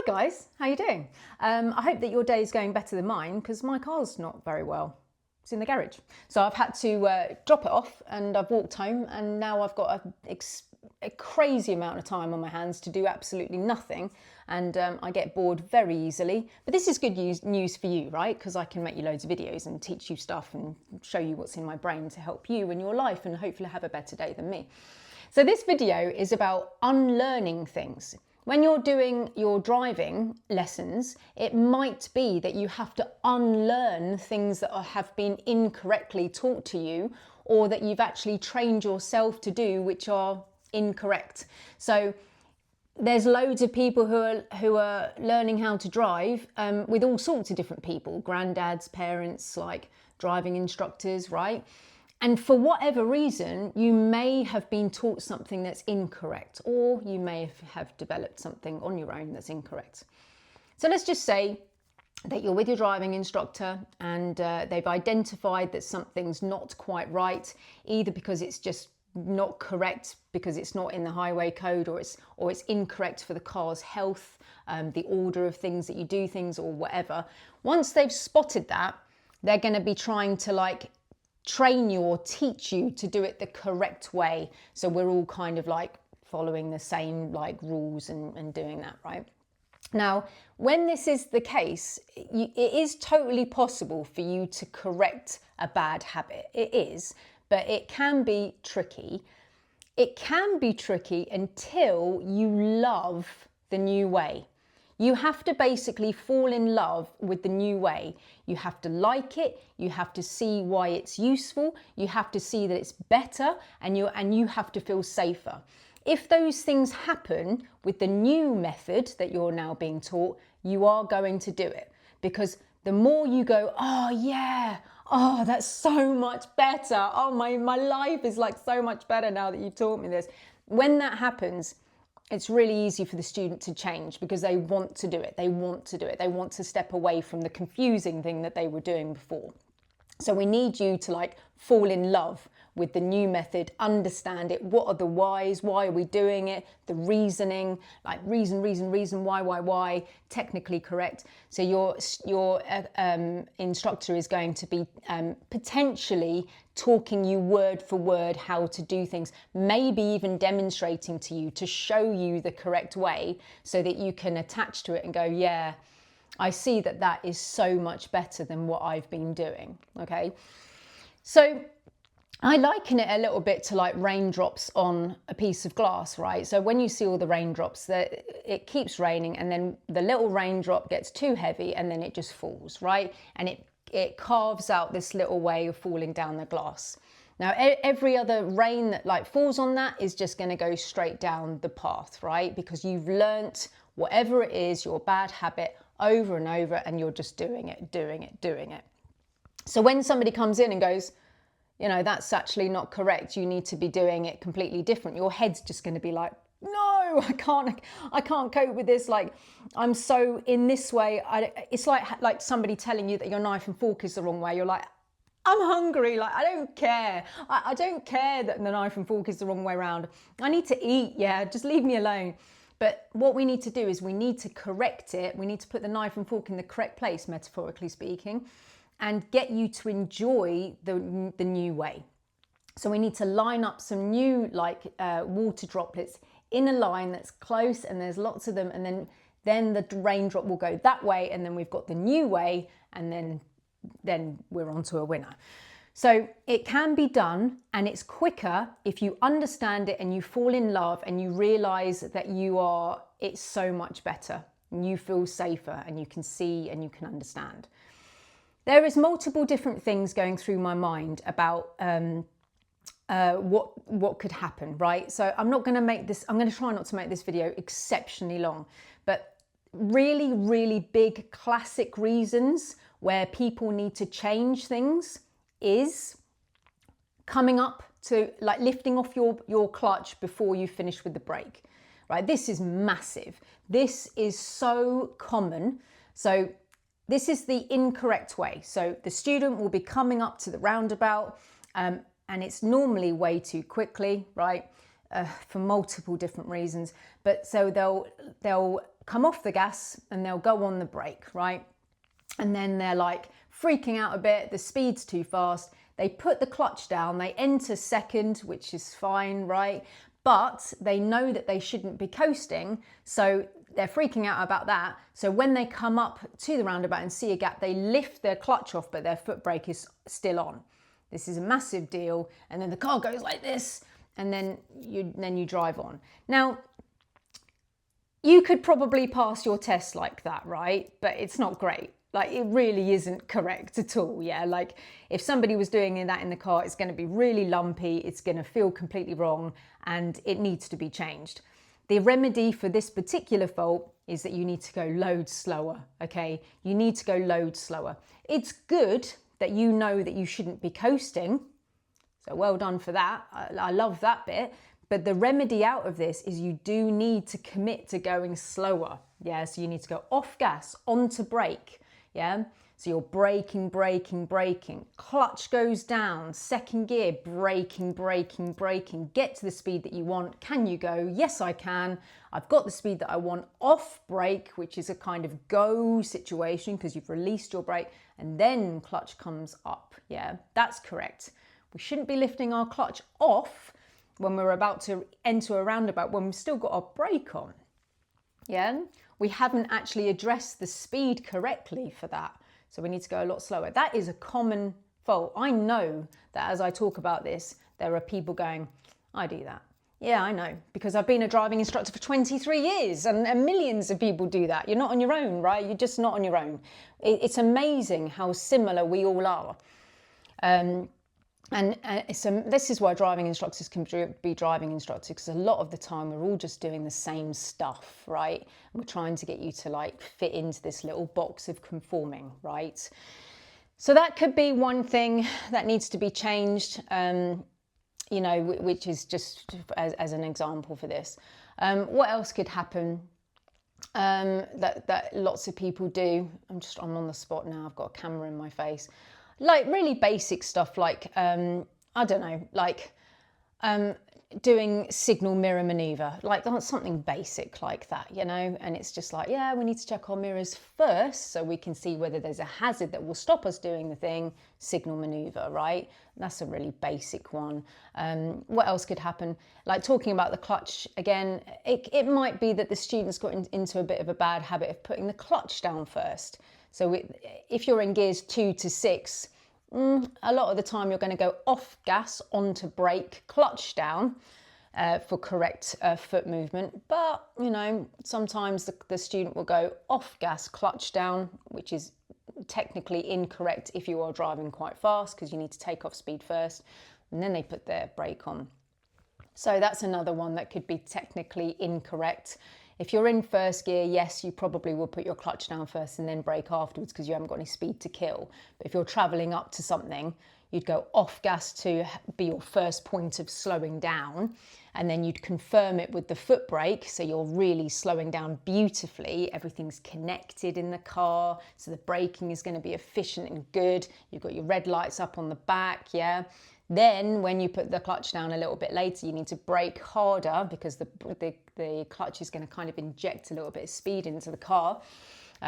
guys, how you doing? I hope that your day is going better than mine because my car's not very well. It's in the garage. So I've had to drop it off and I've walked home and now I've got a crazy amount of time on my hands to do absolutely nothing, and I get bored very easily. But this is good news for you, right? Because I can make you loads of videos and teach you stuff and show you what's in my brain to help you in your life and hopefully have a better day than me. So this video is about unlearning things. When you're doing your driving lessons, it might be that you have to unlearn things that have been incorrectly taught to you, or that you've actually trained yourself to do, which are incorrect. So there's loads of people who are learning how to drive with all sorts of different people, granddads, parents, like driving instructors, right? And for whatever reason, you may have been taught something that's incorrect, or you may have developed something on your own that's incorrect. So let's just say that you're with your driving instructor and they've identified that something's not quite right, either because it's just not correct because it's not in the highway code, or it's incorrect for the car's health, the order of things that you do things, or whatever. Once they've spotted that, they're going to be trying to train you or teach you to do it the correct way. So we're all kind of following the same rules and doing that, right? Now, when this is the case, it is totally possible for you to correct a bad habit. It is, but it can be tricky. It can be tricky until you love the new way. You have to basically fall in love with the new way. You have to like it, you have to see why it's useful, you have to see that it's better, and you have to feel safer. If those things happen with the new method that you're now being taught, you are going to do it. Because the more you go, oh yeah, oh that's so much better, oh my life is so much better now that you've taught me this. When that happens, it's really easy for the student to change because they want to do it. They want to do it. They want to step away from the confusing thing that they were doing before. So we need you to fall in love with the new method, understand it. What are the whys? Why are we doing it? The reasoning, reason, why, technically correct. So your instructor is going to be potentially talking you word for word how to do things, maybe even demonstrating to you to show you the correct way so that you can attach to it and go, yeah, I see that is so much better than what I've been doing, okay? So I liken it a little bit to raindrops on a piece of glass, right? So when you see all the raindrops, it keeps raining and then the little raindrop gets too heavy and then it just falls, right? And it carves out this little way of falling down the glass. Now, every other rain that falls on that is just going to go straight down the path, right? Because you've learnt whatever it is, your bad habit, over and over, and you're just doing it. So when somebody comes in and goes, that's actually not correct, you need to be doing it completely different, your head's just going to be like, no, I can't cope with this. I'm so in this way. It's like somebody telling you that your knife and fork is the wrong way. You're like, I'm hungry. I don't care. I don't care that the knife and fork is the wrong way around. I need to eat. Yeah, just leave me alone. But what we need to do is we need to correct it. We need to put the knife and fork in the correct place, metaphorically speaking, and get you to enjoy the new way. So we need to line up some new water droplets in a line that's close, and there's lots of them, and then the raindrop will go that way, and then we've got the new way, and then we're on to a winner. So it can be done, and it's quicker if you understand it and you fall in love and you realize that it's so much better and you feel safer and you can see and you can understand. There is multiple different things going through my mind about what could happen, right? So I'm going to try not to make this video exceptionally long, but really, really big classic reasons where people need to change things is coming up to lifting off your clutch before you finish with the brake, right? This is massive. This is so common. So this is the incorrect way. So the student will be coming up to the roundabout and it's normally way too quickly, right? For multiple different reasons. But so they'll come off the gas and they'll go on the brake, right? And then they're like freaking out a bit, the speed's too fast. They put the clutch down, they enter second, which is fine, right? But they know that they shouldn't be coasting, so they're freaking out about that. So when they come up to the roundabout and see a gap, they lift their clutch off, but their foot brake is still on. This is a massive deal. And then the car goes like this, and then you drive on. Now, you could probably pass your test like that, right? But it's not great. Like, it really isn't correct at all, yeah? Like, if somebody was doing that in the car, it's going to be really lumpy, it's going to feel completely wrong, and it needs to be changed. The remedy for this particular fault is that you need to go loads slower, okay? You need to go loads slower. It's good that you know that you shouldn't be coasting, so well done for that. I love that bit. But the remedy out of this is you do need to commit to going slower, yeah? So you need to go off gas, onto brake, yeah? So you're braking, clutch goes down, second gear, braking. Get to the speed that you want. Can you go? Yes, I can. I've got the speed that I want. Off brake, which is a kind of go situation because you've released your brake, and then clutch comes up, yeah? That's correct. We shouldn't be lifting our clutch off when we're about to enter a roundabout when we've still got our brake on, yeah? We haven't actually addressed the speed correctly for that. So we need to go a lot slower. That is a common fault. I know that as I talk about this, there are people going, I do that. Yeah, I know, because I've been a driving instructor for 23 years and millions of people do that. You're not on your own, right? You're just not on your own. It's amazing how similar we all are. This is why driving instructors can be driving instructors, because a lot of the time we're all just doing the same stuff, right? And we're trying to get you to like fit into this little box of conforming, right? So that could be one thing that needs to be changed, you know, which is just as an example for this. What else could happen that lots of people do? I'm on the spot now, I've got a camera in my face. Like really basic stuff like, I don't know, like doing signal mirror maneuver, like something basic like that, you know? And it's just like, yeah, we need to check our mirrors first so we can see whether there's a hazard that will stop us doing the thing, signal maneuver, right? That's a really basic one. What else could happen? Like talking about the clutch again, it might be that the students got into a bit of a bad habit of putting the clutch down first. So if you're in gears 2 to 6, a lot of the time you're going to go off gas, onto brake, clutch down for correct foot movement. But, you know, sometimes the student will go off gas, clutch down, which is technically incorrect if you are driving quite fast because you need to take off speed first, and then they put their brake on. So that's another one that could be technically incorrect. If you're in first gear, yes, you probably will put your clutch down first and then brake afterwards because you haven't got any speed to kill. But if you're traveling up to something, you'd go off gas to be your first point of slowing down, and then you'd confirm it with the foot brake, so you're really slowing down beautifully. Everything's connected in the car, so the braking is going to be efficient and good. You've got your red lights up on the back, yeah? Then when you put the clutch down a little bit later, you need to brake harder because the clutch is going to kind of inject a little bit of speed into the car.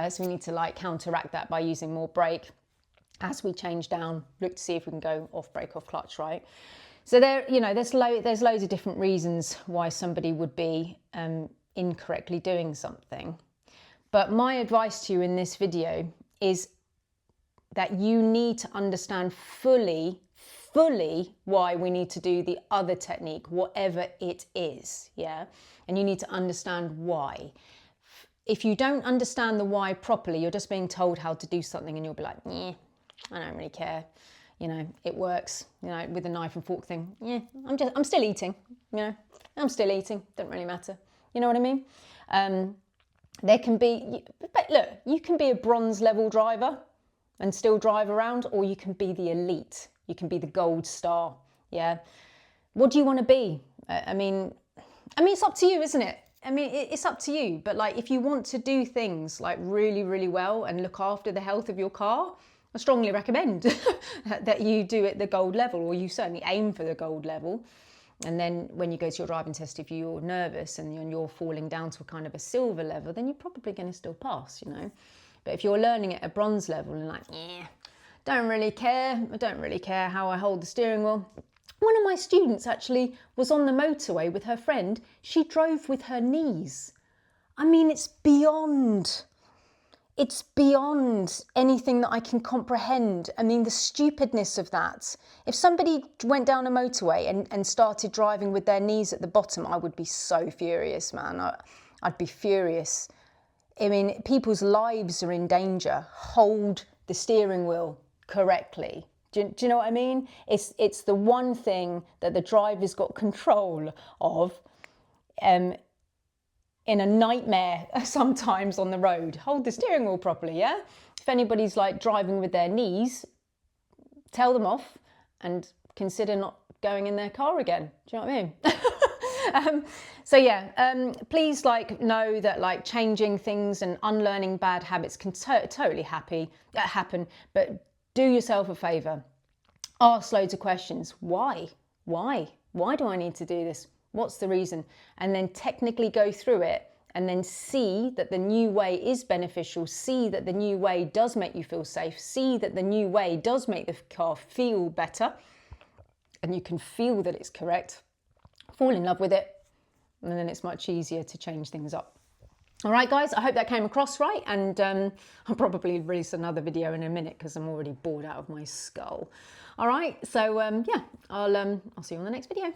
So we need to like counteract that by using more brake. As we change down, look to see if we can go off brake, off clutch, right? So there, you know, there's loads of different reasons why somebody would be incorrectly doing something. But my advice to you in this video is that you need to understand fully why we need to do the other technique, whatever it is, yeah? And you need to understand why. If you don't understand the why properly, you're just being told how to do something and you'll be like, yeah, I don't really care. You know, it works, you know, with the knife and fork thing. Yeah, I'm still eating, you know, I'm still eating, don't really matter. You know what I mean? There can be, but look, you can be a bronze level driver and still drive around, or you can be the elite. You can be the gold star, yeah? What do you want to be? I mean, it's up to you, isn't it? I mean, it's up to you. But like, if you want to do things like really, really well and look after the health of your car, I strongly recommend that you do it the gold level, or you certainly aim for the gold level. And then when you go to your driving test, if you're nervous and you're falling down to a kind of a silver level, then you're probably going to still pass, you know. But if you're learning at a bronze level and like, yeah, don't really care, I don't really care how I hold the steering wheel. One of my students actually was on the motorway with her friend. She drove with her knees. I mean, it's beyond anything that I can comprehend. I mean, the stupidness of that. If somebody went down a motorway and started driving with their knees at the bottom, I would be so furious, man. I'd be furious. I mean, people's lives are in danger. Hold the steering wheel correctly. Do you know what I mean? It's the one thing that the driver's got control of in a nightmare sometimes on the road. Hold the steering wheel properly, yeah? If anybody's like driving with their knees, tell them off and consider not going in their car again. Do you know what I mean? So yeah, please like know that like changing things and unlearning bad habits can totally happen, but do yourself a favour. Ask loads of questions. Why? Why do I need to do this? What's the reason? And then technically go through it and then see that the new way is beneficial, see that the new way does make you feel safe, see that the new way does make the car feel better, and you can feel that it's correct. Fall in love with it, and then it's much easier to change things up. All right, guys, I hope that came across right, and I'll probably release another video in a minute because I'm already bored out of my skull. All right, so yeah, I'll see you on the next video.